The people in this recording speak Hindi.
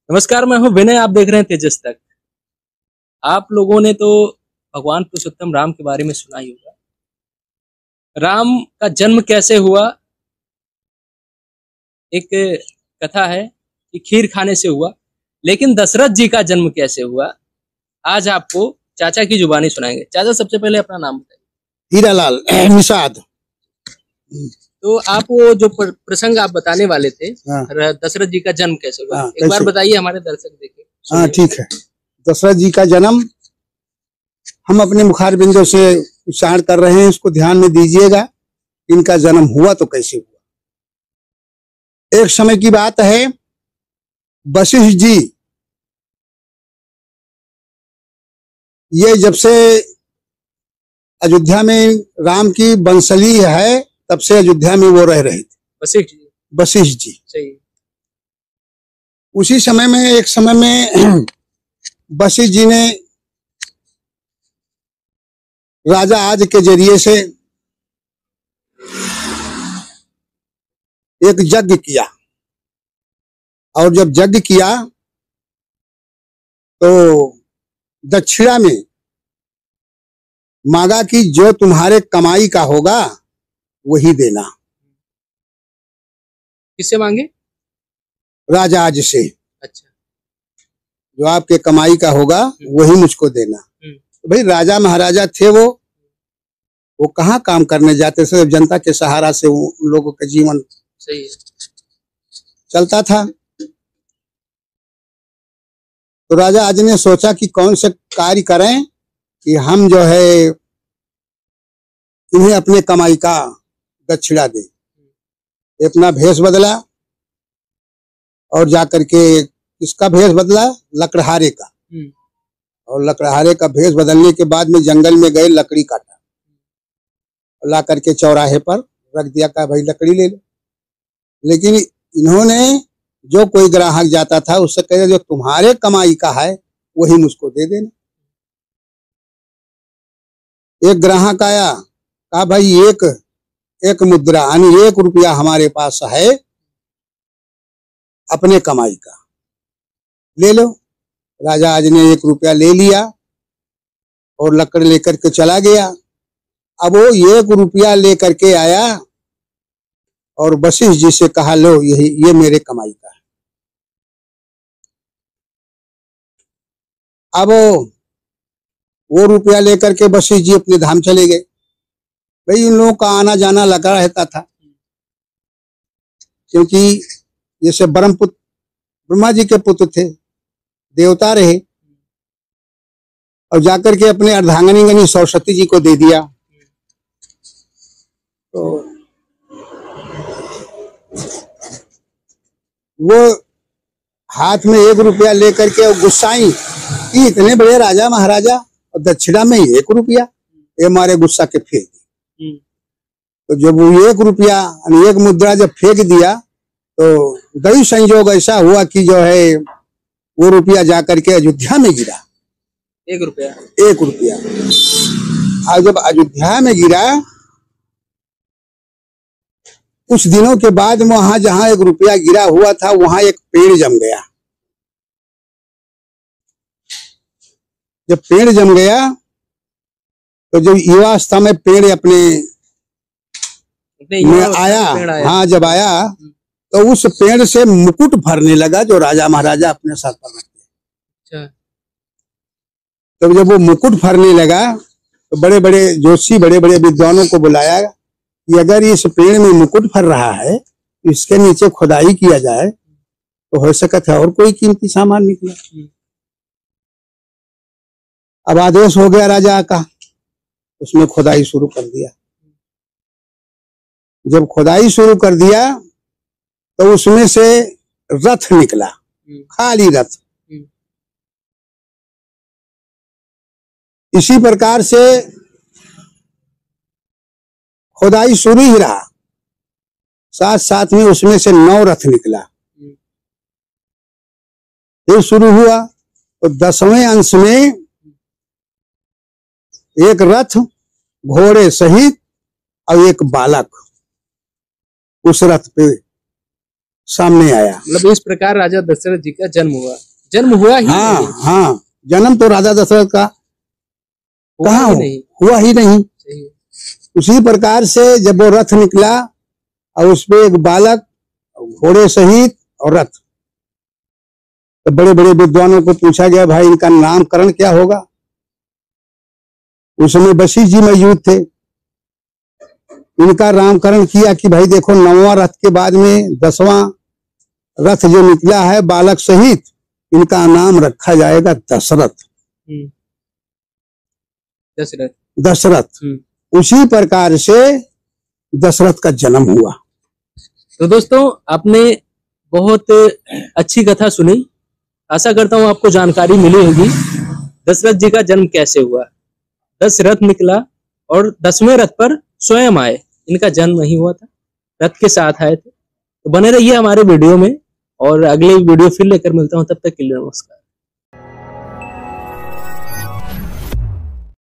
नमस्कार, मैं हूं विनय। आप देख रहे हैं तेजस तक। आप लोगों ने तो भगवान पुरुषोत्तम राम के बारे में सुना ही होगा। राम का जन्म कैसे हुआ, एक कथा है कि खीर खाने से हुआ। लेकिन दशरथ जी का जन्म कैसे हुआ, आज आपको चाचा की जुबानी सुनाएंगे। चाचा, सबसे पहले अपना नाम बताइए। हीरालाल निषाद। तो आप वो जो प्रसंग आप बताने वाले थे, हाँ, दशरथ जी का जन्म कैसे हुआ, हाँ, एक बार कैसे? बताइए, हमारे दर्शक देखें। हाँ, ठीक है। दशरथ जी का जन्म हम अपने मुखार बिंदु से उच्चारण कर रहे हैं, इसको ध्यान में दीजिएगा। इनका जन्म हुआ तो कैसे हुआ। एक समय की बात है, वशिष्ठ जी ये जब से अयोध्या में राम की बंसली है, तब से अयोध्या में वो रह रहे थे। वशिष्ठ जी सही। उसी समय में एक समय में वशिष्ठ जी ने राजा आज के जरिए से एक यज्ञ किया, और जब यज्ञ किया तो दक्षिणा में मांगा कि जो तुम्हारे कमाई का होगा वही देना। किससे मांगे? राजा आज से। अच्छा। जो आपके कमाई का होगा वही मुझको देना। तो भाई राजा महाराजा थे, वो कहाँ काम करने जाते, सिर्फ जनता के सहारा से उन लोगों का जीवन सही चलता था। तो राजा आज ने सोचा कि कौन से कार्य करें कि हम जो है इन्हें अपने कमाई का दक्षिणा दें। अपना भेष बदला और जाकर के किसका भेष बदला? लकड़हारे का। और लकड़हारे का भेष बदलने के बाद में जंगल में गए, लकड़ी काटा और ला करके चौराहे पर रख दिया, का भाई लकड़ी ले लो। लेकिन इन्होंने जो कोई ग्राहक जाता था उससे कहे जो तुम्हारे कमाई का है वही मुझको दे देना। एक ग्राहक आया, कहा भाई एक मुद्रा यानी 1 रुपया हमारे पास है, अपने कमाई का ले लो। राजा आज ने 1 रुपया ले लिया और लकड़ लेकर के चला गया। अब वो 1 रुपया लेकर के आया और वशिष्ठ जी से कहा, लो ये मेरे कमाई का है। अब वो रुपया लेकर के वशिष्ठ जी अपने धाम चले गए। भाई इन लोगों का आना जाना लगा रहता था, क्योंकि जैसे ब्रह्मा जी के पुत्र थे, देवता रहे, और जाकर के अपने अर्धांगिनी सरस्वती जी को दे दिया। तो वो हाथ में 1 रुपया लेकर के गुस्साई कि इतने बड़े राजा महाराजा और दक्षिणा में 1 रुपया, ये मारे गुस्सा के फेंक दी। तो जब वो 1 रुपया 1 मुद्रा जब फेंक दिया तो दैव संयोग ऐसा हुआ कि जो है वो रुपया जाकर के अयोध्या में गिरा। 1 रुपया। और जब अयोध्या में गिरा, कुछ दिनों के बाद वहां जहां 1 रुपया गिरा हुआ था वहां एक पेड़ जम गया। जब पेड़ जम गया तो जब युवावस्था में पेड़ अपने में आया, हाँ जब आया तो उस पेड़ से मुकुट भरने लगा जो राजा महाराजा अपने सर पर रखते। अच्छा। तो जब वो मुकुट भरने लगा तो बड़े बड़े जोशी, बड़े बड़े विद्वानों को बुलाया कि अगर इस पेड़ में मुकुट भर रहा है, इसके नीचे खुदाई किया जाए तो हो सकता है और कोई कीमती सामान निकला। अब आदेश हो गया राजा का, उसने खुदाई शुरू कर दिया। जब खुदाई शुरू कर दिया तो उसमें से रथ निकला, खाली रथ। इसी प्रकार से खुदाई शुरू ही रहा, साथ साथ में उसमें से 9 रथ निकला। फिर शुरू हुआ तो 10वें अंश में एक रथ घोड़े सहित और एक बालक उस रथ पे सामने आया। मतलब इस प्रकार राजा दशरथ जी का जन्म हुआ ही हाँ नहीं। हाँ, जन्म तो राजा दशरथ का कहाँ हुआ ही नहीं। सही है। उसी प्रकार से जब वो रथ निकला और उसमें एक बालक, घोड़े सहित और रथ, तो बड़े बड़े विद्वानों को पूछा गया, भाई इनका नामकरण क्या होगा। उस समय वशिष्ठ जी मौजूद थे। इनका नामकरण किया कि भाई देखो, 9वां रथ के बाद में 10वां रथ जो निकला है बालक सहित, इनका नाम रखा जाएगा दशरथ। दशरथ। उसी प्रकार से दशरथ का जन्म हुआ। तो दोस्तों, आपने बहुत अच्छी कथा सुनी। आशा करता हूँ आपको जानकारी मिली होगी दशरथ जी का जन्म कैसे हुआ। 10 रथ निकला और 10वें रथ पर स्वयं आए। इनका जन्म नहीं हुआ था, रथ के साथ आए थे। तो बने रहिए हमारे वीडियो में, और अगले वीडियो फिर लेकर मिलता हूँ। तब तक के लिए नमस्कार।